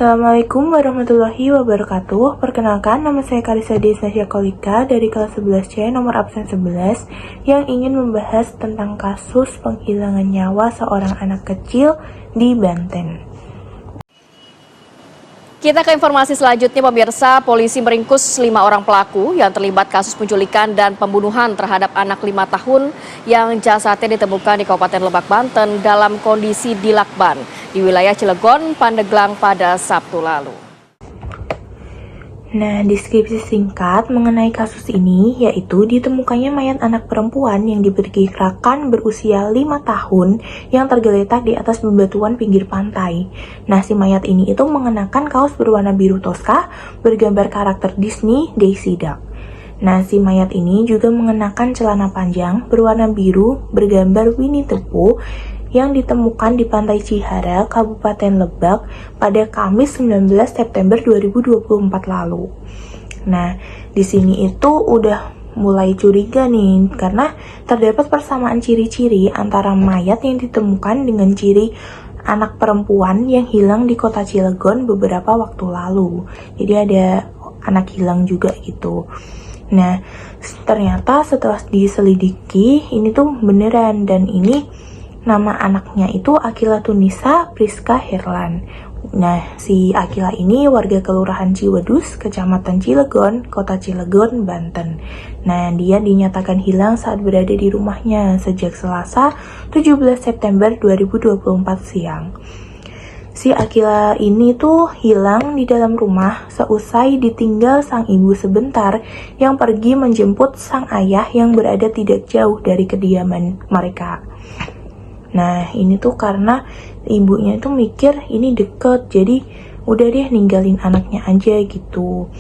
Assalamualaikum warahmatullahi wabarakatuh. Perkenalkan, nama saya Karissa Desnasya Kolika dari kelas 11C nomor absen 11 yang ingin membahas tentang kasus penghilangan nyawa seorang anak kecil di Banten. Kita ke informasi selanjutnya, pemirsa. Polisi meringkus 5 orang pelaku yang terlibat kasus penculikan dan pembunuhan terhadap anak 5 tahun yang jasadnya ditemukan di Kabupaten Lebak, Banten dalam kondisi dilakban di wilayah Cilegon, Pandeglang pada Sabtu lalu. Nah, deskripsi singkat mengenai kasus ini yaitu ditemukannya mayat anak perempuan yang diperkirakan berusia 5 tahun yang tergeletak di atas bebatuan pinggir pantai. Nah, si mayat ini itu mengenakan kaos berwarna biru toska bergambar karakter Disney Daisy Duck. Nah, si mayat ini juga mengenakan celana panjang berwarna biru bergambar Winnie the Pooh yang ditemukan di Pantai Cihara, Kabupaten Lebak pada Kamis 19 September 2024 lalu. Nah, di sini itu udah mulai curiga nih, karena terdapat persamaan ciri-ciri antara mayat yang ditemukan dengan ciri anak perempuan yang hilang di kota Cilegon beberapa waktu lalu. Jadi ada anak hilang juga gitu. Nah, ternyata setelah diselidiki, ini tuh beneran, dan ini nama anaknya itu Akila Tunisa Priska Herlan. Nah, si Akila ini warga Kelurahan Ciwedus, Kecamatan Cilegon, Kota Cilegon, Banten. Nah, dia dinyatakan hilang saat berada di rumahnya sejak Selasa 17 September 2024 siang. Si Akila ini tuh hilang di dalam rumah seusai ditinggal sang ibu sebentar yang pergi menjemput sang ayah yang berada tidak jauh dari kediaman mereka. Nah, ini tuh karena ibunya itu mikir ini deket, jadi udah deh ninggalin anaknya aja gitu.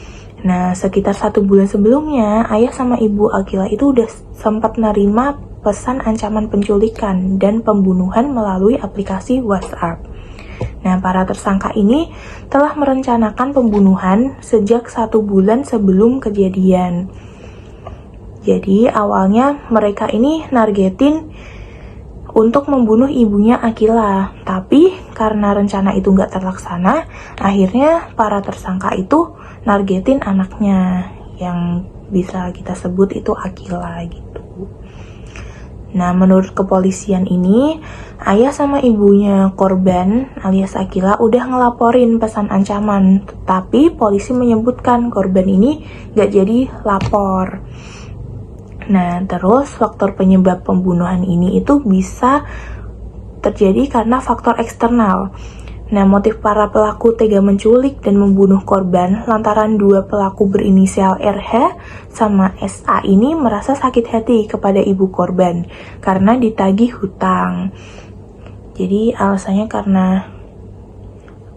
Nah, sekitar 1 bulan sebelumnya, ayah sama ibu Akila itu udah sempat nerima pesan ancaman penculikan dan pembunuhan melalui aplikasi WhatsApp. Nah, para tersangka ini telah merencanakan pembunuhan sejak 1 bulan sebelum kejadian. Jadi, awalnya mereka ini nargetin untuk membunuh ibunya Akila, tapi karena rencana itu nggak terlaksana, akhirnya para tersangka itu nargetin anaknya yang bisa kita sebut itu Akila gitu. Nah, menurut kepolisian ini, ayah sama ibunya korban alias Akila udah ngelaporin pesan ancaman, tetapi polisi menyebutkan korban ini nggak jadi lapor. Nah, terus faktor penyebab pembunuhan ini itu bisa terjadi karena faktor eksternal. Nah, motif para pelaku tega menculik dan membunuh korban lantaran 2 pelaku berinisial RH sama SA ini merasa sakit hati kepada ibu korban karena ditagih hutang. Jadi alasannya karena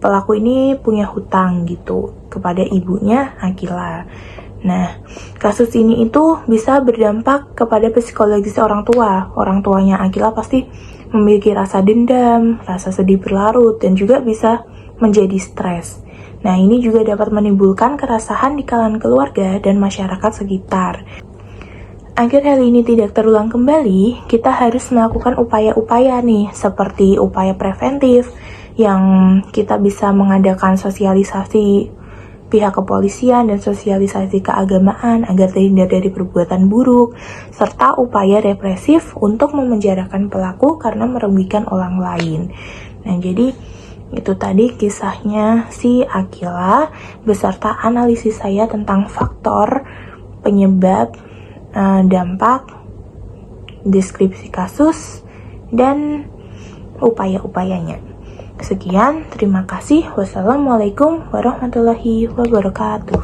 pelaku ini punya hutang gitu kepada ibunya Akila. Nah, kasus ini itu bisa berdampak kepada psikologis orang tua. Orang tuanya Akila pasti memiliki rasa dendam, rasa sedih berlarut, dan juga bisa menjadi stres. Nah, ini juga dapat menimbulkan keresahan di kalangan keluarga dan masyarakat sekitar. Agar hal ini tidak terulang kembali, kita harus melakukan upaya-upaya nih, seperti upaya preventif, yang kita bisa mengadakan sosialisasi pihak kepolisian dan sosialisasi keagamaan agar terhindar dari perbuatan buruk, serta upaya represif untuk memenjarakan pelaku karena merugikan orang lain. Nah, jadi itu tadi kisahnya si Akila beserta analisis saya tentang faktor, penyebab, dampak, deskripsi kasus, dan upaya-upayanya. Sekian, terima kasih. Wassalamualaikum warahmatullahi wabarakatuh.